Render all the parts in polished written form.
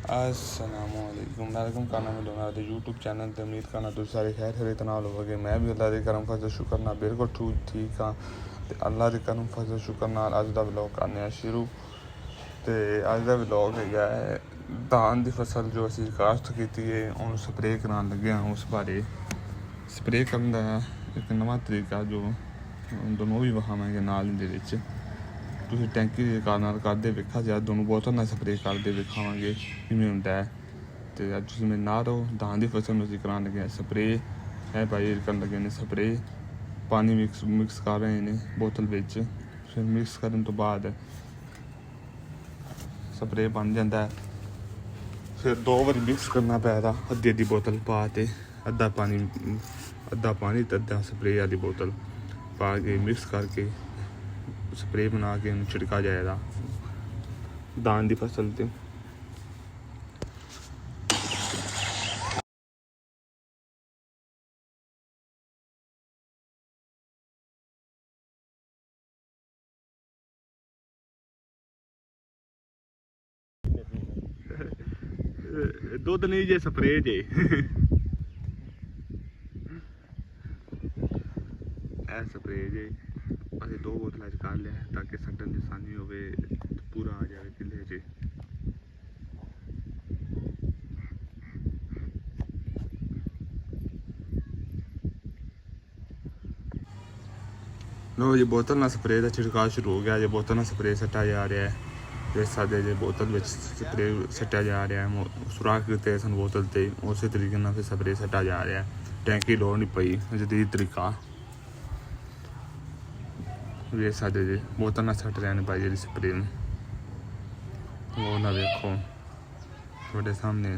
अस्सलामुअलैकुम वेलकम करना मैं दोनों दे यूट्यूब चैनल ते उम्मीद करना तुम सारे खैर खैरियत नाल होवोगे। मैं भी अल्लाह दे करम फजल शुक्र नाल बिल्कुल ठीक हाँ ते अल्लाह दे करम फजल शुक्र नाल अज दा व्लॉग करने शुरू। ते अज दा व्लॉग है धान दी फसल जो असी काश्त कीती है उन्होंने स्प्रे कराने लगे हाँ। उस बारे स्प्रे करने दा एक नवा तरीका जो दोनों भी विखावांगे नाल दे विच। ਤੁਸੀਂ ਟੈਂਕੀ ਦੇ ਨਾਲ ਕਰਦੇ ਵੇਖਾ ਜਾਂ ਦੋਨੋਂ ਬੋਤਲ ਨਾਲ ਸਪਰੇਅ ਕਰਦੇ ਵਿਖਾਵਾਂਗੇ ਕਿਵੇਂ ਹੁੰਦਾ ਹੈ। ਅਤੇ ਅੱਜ ਤੁਸੀਂ ਮੇਰੇ ਨਾਲ ਰਹੋ। धान ਦੀ ਫਸਲ ਨੂੰ ਅਸੀਂ ਕਰਾਉਣ ਲੱਗੇ ਹਾਂ ਸਪਰੇਅ। ਇਹ ਭਾਈ ਕਰਨ ਲੱਗੇ ਨੇ ਸਪਰੇਅ। ਪਾਣੀ ਮਿਕਸ ਕਰ ਰਹੇ ਨੇ ਬੋਤਲ ਵਿੱਚ। ਫਿਰ ਮਿਕਸ ਕਰਨ ਤੋਂ ਬਾਅਦ ਸਪਰੇਅ ਬਣ ਜਾਂਦਾ। ਫਿਰ 2 ਵਾਰੀ ਮਿਕਸ ਕਰਨਾ ਪੈਦਾ। ਅੱਧੀ ਬੋਤਲ ਪਾ ਕੇ ਅੱਧਾ ਪਾਣੀ ਅਤੇ ਅੱਧਾ ਸਪਰੇਅ ਵਾਲੀ ਬੋਤਲ ਪਾ ਕੇ ਮਿਕਸ ਕਰਕੇ स्प्रे बना के छिड़का जाएगा धान की फसल से। दुध नहीं जे स्प्रे जे स्प्रे जे ਅਸੀਂ 2 ਬੋਤਲਾਂ ਚ ਕਰ ਲਿਆ ਤਾਂ ਕਿ ਛੱਡਣ ਦੀ ਆਸਾਨੀ ਹੋਵੇ ਪੂਰਾ ਆ ਜਾਵੇ ਕਿੱਲੇ 'ਚ। ਲੋ ਜੀ ਬੋਤਲ ਨਾਲ ਸਪਰੇਅ ਦਾ ਛਿੜਕਾਅ ਸ਼ੁਰੂ ਹੋ ਗਿਆ। ਜੇ ਬੋਤਲ ਨਾਲ ਸਪਰੇਅ ਸੱਟਿਆ ਜਾ ਰਿਹਾ ਹੈ ਦੇਖ ਸਕਦੇ ਜੇ ਬੋਤਲ ਵਿੱਚ ਸਪਰੇਅ ਸੱਟਿਆ ਜਾ ਰਿਹਾ ਹੈ। ਸੁਰਾਖ ਕੀਤੇ ਸਨ ਬੋਤਲ ਤੇ ਉਸੇ ਤਰੀਕੇ ਨਾਲ ਫਿਰ ਸਪਰੇਅ ਸੱਟਿਆ ਜਾ ਰਿਹਾ। ਟੈਂਕੀ ਲੋੜ ਨਹੀਂ ਪਈ ਜਦੀਦ ਤਰੀਕਾ ਵੇਖ ਸਕਦੇ ਜੇ ਬੋਤਲ ਨਾਲ ਸੱਟ ਰਹੇ ਨੇ ਭਾਈ ਜਿਹੜੀ ਸਪਰੇਅ ਨੂੰ। ਉਹ ਨਾ ਵੇਖੋ ਤੁਹਾਡੇ ਸਾਹਮਣੇ।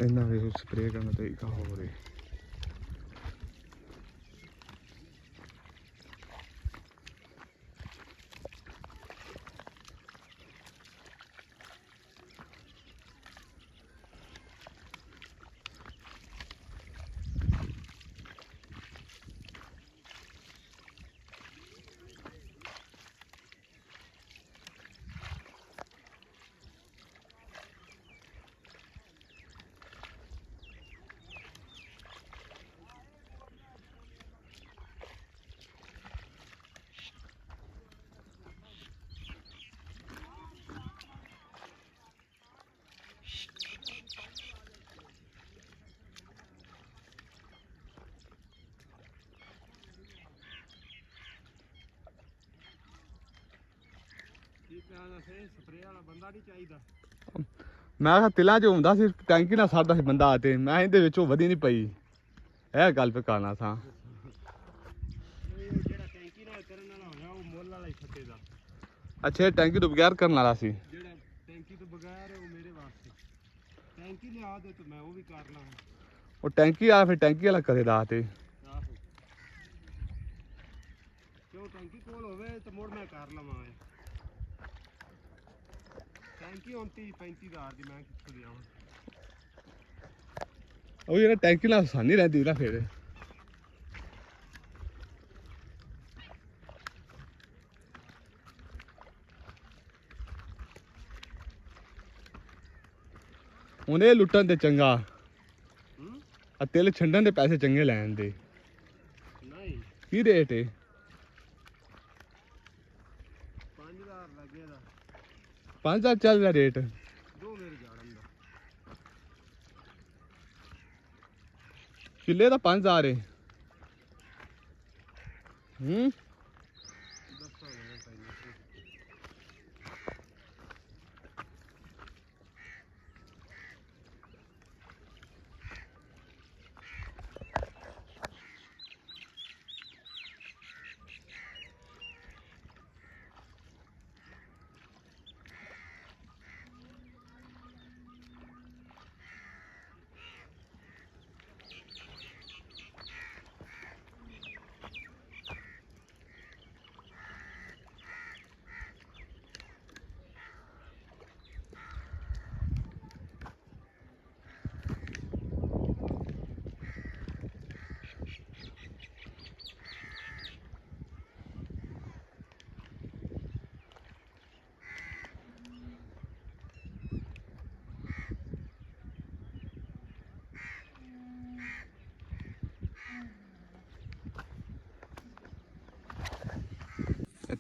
ਇਹਨਾਂ ਦੇ ਸਪਰੇਅ ਕਰਨ ਦਾ ਤਰੀਕਾ ਹੋ ਰਿਹਾ। ਮੈਂ ਕਿਹਾ ਤਿਲਾਂ 'ਚ ਹੁੰਦਾ ਸੀ ਟੈਂਕੀ ਨਾਲ ਸਾਡਾ ਸੀ ਬੰਦਾ ਤੇ ਮੈਂ ਇਹਦੇ ਵਿੱਚੋਂ ਵਧੀ ਨਹੀਂ ਪਈ। ਇਹ ਗੱਲ ਪੇ ਕਰਨਾ ਸਾਂ। ਅੱਛਾ ਇਹ ਟੈਂਕੀ ਤੋਂ ਬਗੈਰ ਕਰਨ ਵਾਲਾ ਸੀ। ਜਿਹੜਾ ਟੈਂਕੀ ਤੋਂ ਬਗੈਰ ਉਹ ਮੇਰੇ ਵਾਸਤੇ ਟੈਂਕੀ ਲਿਆ ਦੇ ਤੇ ਮੈਂ ਉਹ ਵੀ ਕਰ ਲਾਂ। ਉਹ ਟੈਂਕੀ ਆ ਫਿਰ ਟੈਂਕੀ ਵਾਲਾ ਕਰੇ ਦਾ ਤੇ ਕਿਉਂ ਟੈਂਕੀ ਕੋਲ ਹੋਵੇ ਤੇ ਮੁੜ ਮੈਂ ਕਰ ਲਵਾਂ। ਟੈਂਕੀ 29-35,000 ਦੀ ਮੈਂ ਕਿੱਥੋਂ ਲਿਆਵਾਂ। ਉਹ ਜਿਹੜਾ ਟੈਂਕੀ ਨਾਲ ਆਸਾਨੀ ਰਹਿੰਦੀ ਨਾ ਫਿਰ। ਹੁਣ ਇਹ ਲੁੱਟਣ ਤੇ ਚੰਗਾ ਆ ਤਿਲ ਛੰਡਣ ਦੇ ਪੈਸੇ ਚੰਗੇ ਲੈਣ ਦੇ। ਨਹੀਂ ਕੀ ਰੇਟ ਹੈ? 5000 ਲੱਗੇ ਦਾ 5000 ਚੱਲ ਰਿਹਾ ਰੇਟ। ਦੋ ਮੇਰੇ ਜਾੜਨ ਦਾ ਕਿੱਲੇ ਦਾ 5000 ਹੈ।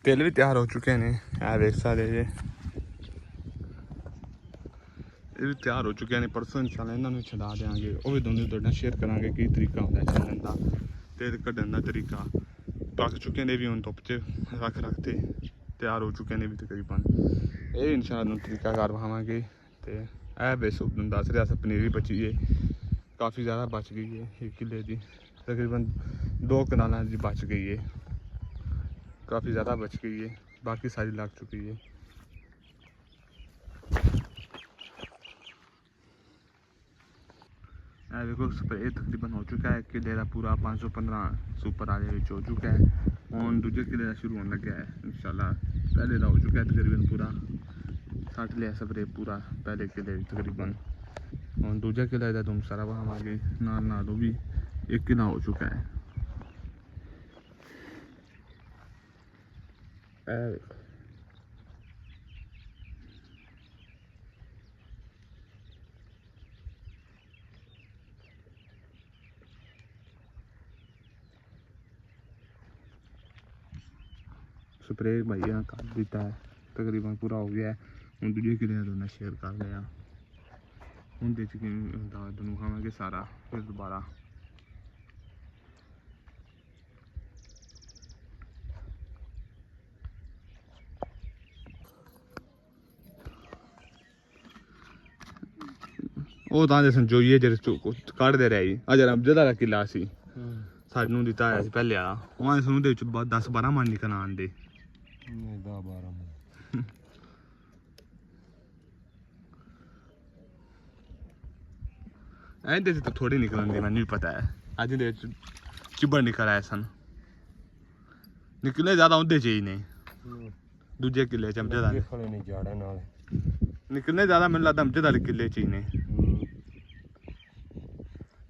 तिल भी तैयार हो चुके ने, है देख सकते जे, ये भी तैयार हो चुके हैं। परसों इंशाल्लाह इन्होंने छड़ा देंगे, वो भी दोनों तुहाडे नाल शेयर करांगे की तरीका होंदा छड़न दा ते कड्ढन दा तरीका। पक चुके ने भी हुण धुप्प च रख के तैयार हो चुके ने भी तकरीबन। ये इंशाल्लाह तरीका कार विखावांगे। ते ए बेस दस रहा अस पनीरी बची है, काफ़ी ज़्यादा बच गई है, 1 किले की तकरीबन 2 कनालों की बच गई है, काफ़ी ज़्यादा बच गई है, बाकी सारी लग चुकी है। देखो स्प्रे तकरीबन हो चुका है, किले का पूरा 515 सुपर आले हो चुका है। हूँ दूजे किले का शुरू होने लगा है इंशाल्लाह। पहले का हो चुका है तकरीबन पूरा 60 लिया स्प्रे पूरा पहले किले तकरीबन। हूँ दूजे किले का तुम सारा वहावागे नाल वो भी 1 किला हो चुका है। स्प्रे भैया कर दिता है, तकरीबन पूरा हो गया है। हूँ दूजे किले का तुमने शेयर कर लिया। हूँ दोनों खावे सारा फिर दोबारा। ਉਹ ਤਾਂ ਦੇ ਸੰਜੋਈਏ ਜਿਹੜੇ ਕੱਢਦੇ ਰਹੇ ਆ ਜਿਹੜਾ ਅਮਜਦ ਵਾਲਾ ਕਿਲਾ ਸੀ ਸਾਨੂੰ ਦਿੱਤਾ ਹੋਇਆ ਸੀ ਪਹਿਲੇ ਵਾਲਾ, ਉਹਨਾਂ ਦੇ ਵਿੱਚ 10-12 ਮਣ ਨਿਕਲ ਆਉਂਦੇ। ਨਹੀਂ 10-12 ਮਣ ਇਹਦੇ 'ਚ ਤਾਂ ਥੋੜੀ ਨਿਕਲਣ ਦੀ ਮੈਨੂੰ ਵੀ ਪਤਾ ਹੈ। ਅੱਜ ਦੇ ਵਿੱਚ ਚਿੱਬੜ ਨਿਕਲ ਆਏ ਸਨ, ਨਿਕਲੇ ਜ਼ਿਆਦਾ ਉਹਦੇ 'ਚ ਹੀ ਨੇ ਦੂਜੇ ਕਿਲੇ 'ਚ ਅਮਜਦ ਵਾਲੇ ਨਹੀਂ ਜਾੜਾ ਨਾਲ ਨਿਕਲਨੇ ਜ਼ਿਆਦਾ ਮੈਨੂੰ ਲੱਗਦਾ ਅਮਜਦ ਵਾਲੇ ਕਿਲੇ 'ਚ ਹੀ ਨੇ।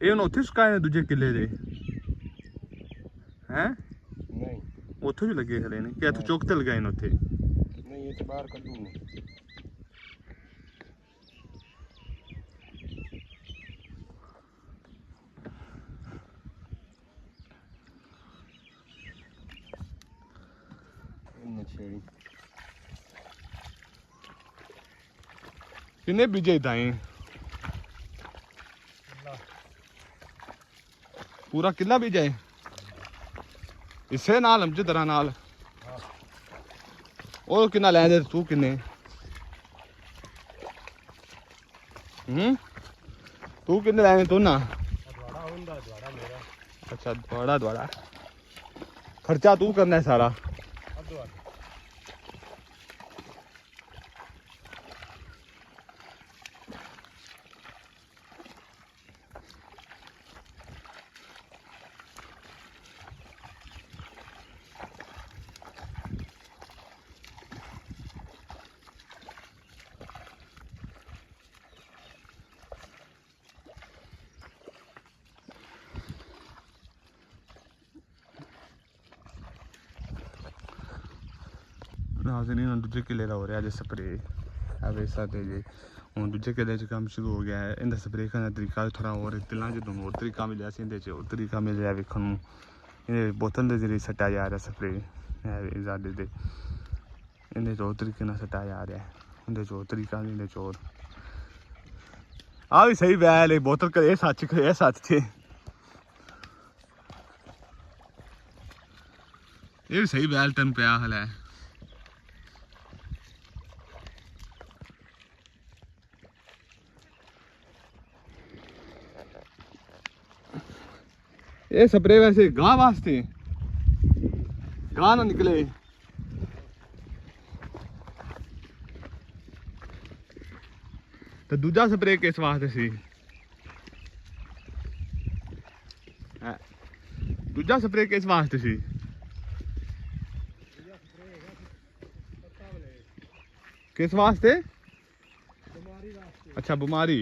ਇਹ ਹੁਣ ਉੱਥੇ ਸੁਕਾਏ ਨੇ ਦੂਜੇ ਕਿਲੇ ਦੇ ਹੈ? ਨਹੀਂ ਉੱਥੇ ਵੀ ਲੱਗੇ ਖੜੇ ਨੇ ਕਿ ਇੱਥੇ ਚੁੱਕ ਤੇ ਲਗਾਏ ਨੇ ਉੱਥੇ? ਨਹੀਂ ਇਹ ਤੇ ਬਾਹਰ ਕੱਢੂਗੇ। ਨਛੇੜੀ ਕਿੰਨੇ ਬੀਜੇ ਦਾਈ? पूरा किला भी जाए इसे नाल अमजद दरा नाल और किन्ना ले दे तू किन्ने तू किन्ने ले तू ना? अच्छा द्वाड़ा खर्चा तू करना है सारा? नाज़रीन दूजे किले का हो रहा है स्प्रे वे सकते जी। हूँ दूजे किले काम शुरू हो गया है। इनका स्प्रे करने का तरीका थोड़ा और तिलों जो होर तरीका मिले और तरीका मिल रहा वेखन इन्हें बोतल के जरिए सट्टा जा रहा स्प्रे ज़्यादा दे इन्हें और तरीके सट्टा जा रहा है। उन्हें और तरीका इन्हें और आ भी सही बैल बोतल कर सच थे ये भी सही बैल तेन पिया हल है। ये स्प्रे वैसे गां वास्ते गां ना निकले तो दूजा स्प्रे किस वास्ते सी? दूजा स्प्रे किस वास्ते सी? किस वास्ते? अच्छा बीमारी